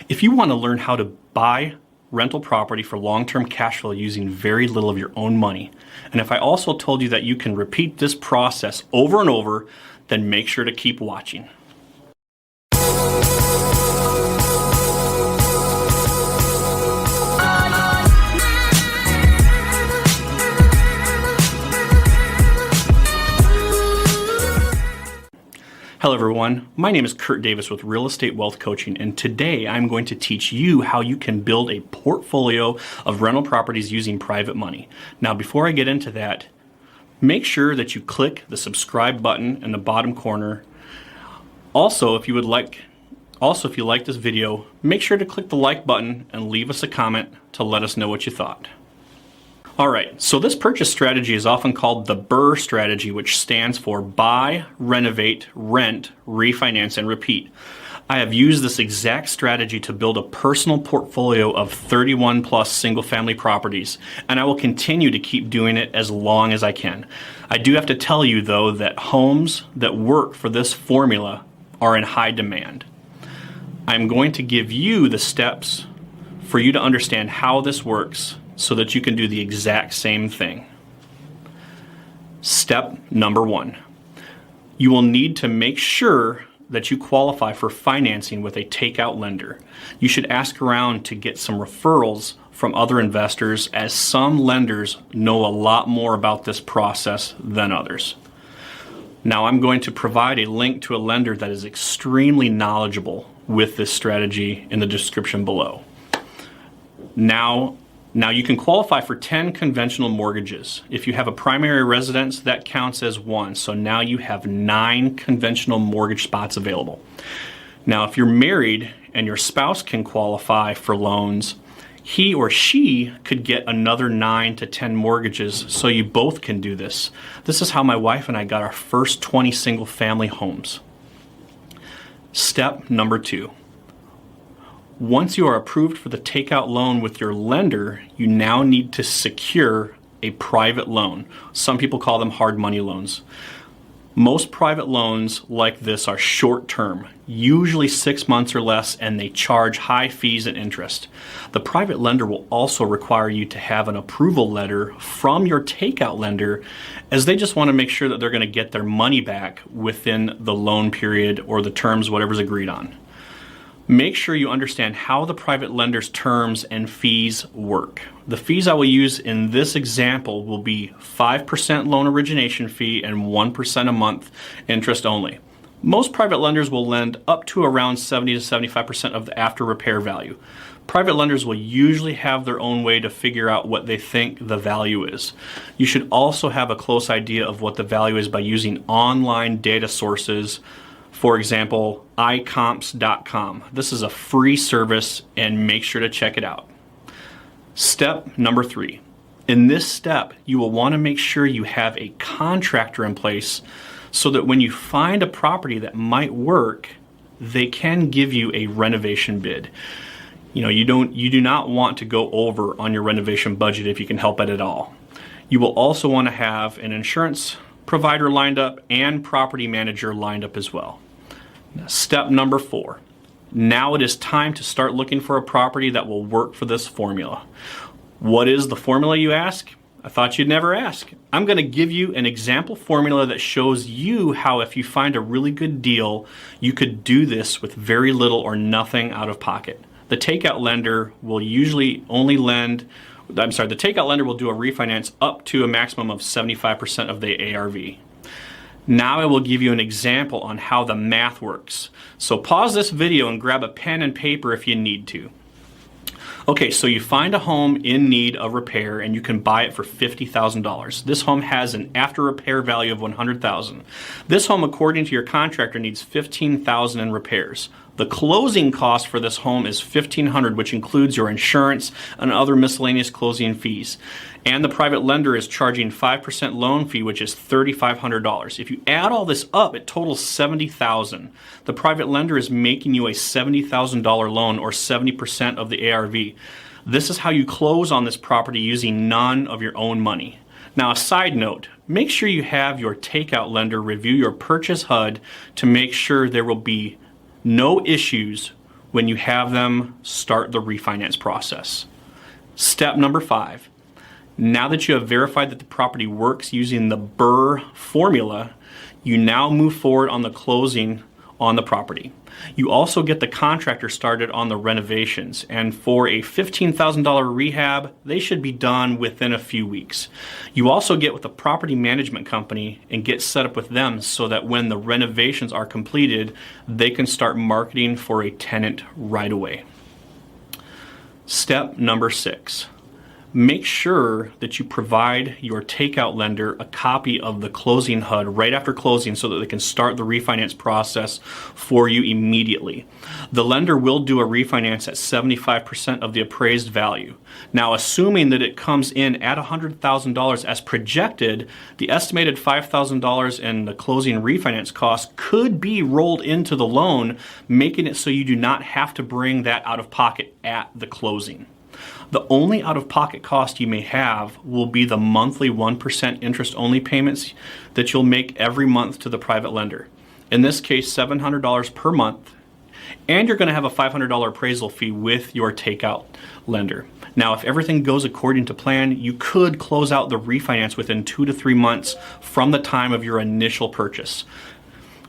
If you want to learn how to buy rental property for long-term cash flow using very little of your own money, and if I also told you that you can repeat this process over and over, then make sure to keep watching. Hello everyone, my name is Kurt Davis with Real Estate Wealth Coaching, and today I'm going to teach you how you can build a portfolio of rental properties using private money. Now before I get into that, make sure that you click the subscribe button in the bottom corner. Also, if you like this video, make sure to click the like button and leave us a comment to let us know what you thought. Alright, so this purchase strategy is often called the BRRRR strategy, which stands for buy, renovate, rent, refinance, and repeat. I have used this exact strategy to build a personal portfolio of 31 plus single family properties, and I will continue to keep doing it as long as I can. I do have to tell you though that homes that work for this formula are in high demand. I'm going to give you the steps for you to understand how this works so that you can do the exact same thing. Step number 1. You will need to make sure that you qualify for financing with a takeout lender. You should ask around to get some referrals from other investors, as some lenders know a lot more about this process than others. Now I'm going to provide a link to a lender that is extremely knowledgeable with this strategy in the description below. Now you can qualify for 10 conventional mortgages. If you have a primary residence, that counts as 1. So now you have 9 conventional mortgage spots available. Now if you're married and your spouse can qualify for loans, he or she could get another 9 to 10 mortgages, so you both can do this. This is how my wife and I got our first 20 single family homes. Step number 2. Once you are approved for the takeout loan with your lender, you now need to secure a private loan. Some people call them hard money loans. Most private loans like this are short term, usually 6 months or less, and they charge high fees and interest. The private lender will also require you to have an approval letter from your takeout lender, as they just want to make sure that they're going to get their money back within the loan period or the terms, whatever's agreed on. Make sure you understand how the private lender's terms and fees work. The fees I will use in this example will be 5% loan origination fee and 1% a month interest only. Most private lenders will lend up to around 70 to 75% of the after repair value. Private lenders will usually have their own way to figure out what they think the value is. You should also have a close idea of what the value is by using online data sources. For example, icomps.com. This is a free service, and make sure to check it out. Step number 3. In this step, you will want to make sure you have a contractor in place so that when you find a property that might work, they can give you a renovation bid. You do not want to go over on your renovation budget if you can help it at all. You will also want to have an insurance provider lined up and property manager lined up as well. Step number 4. Now it is time to start looking for a property that will work for this formula. What is the formula, you ask? I thought you'd never ask. I'm going to give you an example formula that shows you how, if you find a really good deal, you could do this with very little or nothing out of pocket. The takeout lender will usually only the takeout lender will do a refinance up to a maximum of 75% of the ARV. Now I will give you an example on how the math works. So pause this video and grab a pen and paper if you need to. Okay, so you find a home in need of repair and you can buy it for $50,000. This home has an after repair value of $100,000. This home, according to your contractor, needs $15,000 in repairs. The closing cost for this home is $1,500, which includes your insurance and other miscellaneous closing fees. And the private lender is charging 5% loan fee, which is $3,500. If you add all this up, it totals $70,000. The private lender is making you a $70,000 loan, or 70% of the ARV. This is how you close on this property using none of your own money. Now, a side note, make sure you have your takeout lender review your purchase HUD to make sure there will be no issues when you have them start the refinance process. Step number 5. Now that you have verified that the property works using the BRRRR formula, you now move forward on the closing on the property. You also get the contractor started on the renovations, and for a $15,000 rehab, they should be done within a few weeks. You also get with the property management company and get set up with them so that when the renovations are completed, they can start marketing for a tenant right away. Step number 6. Make sure that you provide your takeout lender a copy of the closing HUD right after closing so that they can start the refinance process for you immediately. The lender will do a refinance at 75% of the appraised value. Now, assuming that it comes in at $100,000 as projected, the estimated $5,000 in the closing refinance cost could be rolled into the loan, making it so you do not have to bring that out of pocket at the closing. The only out-of-pocket cost you may have will be the monthly 1% interest-only payments that you'll make every month to the private lender. In this case, $700 per month, and you're going to have a $500 appraisal fee with your takeout lender. Now, if everything goes according to plan, you could close out the refinance within 2 to 3 months from the time of your initial purchase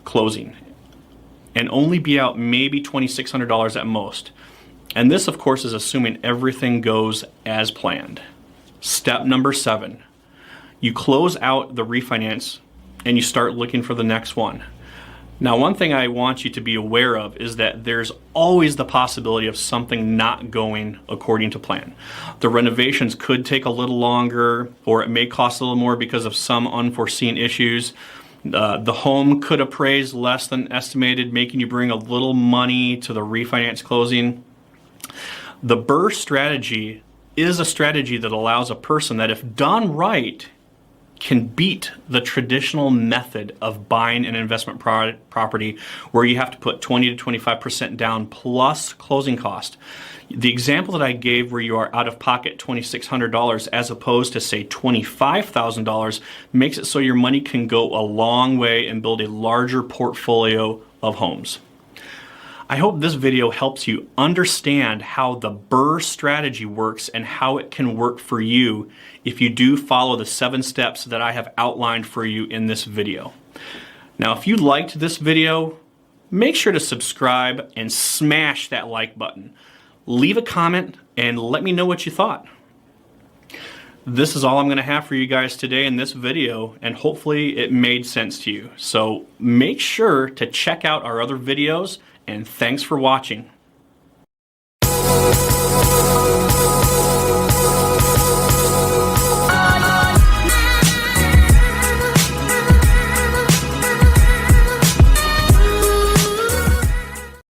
closing, and only be out maybe $2,600 at most. And this, of course, is assuming everything goes as planned. Step number 7. You close out the refinance and you start looking for the next one. Now, one thing I want you to be aware of is that there's always the possibility of something not going according to plan. The renovations could take a little longer, or it may cost a little more because of some unforeseen issues. The home could appraise less than estimated, making you bring a little money to the refinance closing. The BRRRR strategy is a strategy that allows a person that, if done right, can beat the traditional method of buying an investment property where you have to put 20 to 25% down plus closing cost. The example that I gave where you are out of pocket $2,600 as opposed to, say, $25,000 makes it so your money can go a long way and build a larger portfolio of homes. I hope this video helps you understand how the BRRRR strategy works and how it can work for you if you do follow the 7 steps that I have outlined for you in this video. Now, if you liked this video, make sure to subscribe and smash that like button. Leave a comment and let me know what you thought. This is all I'm going to have for you guys today in this video, and hopefully it made sense to you. So make sure to check out our other videos, and thanks for watching.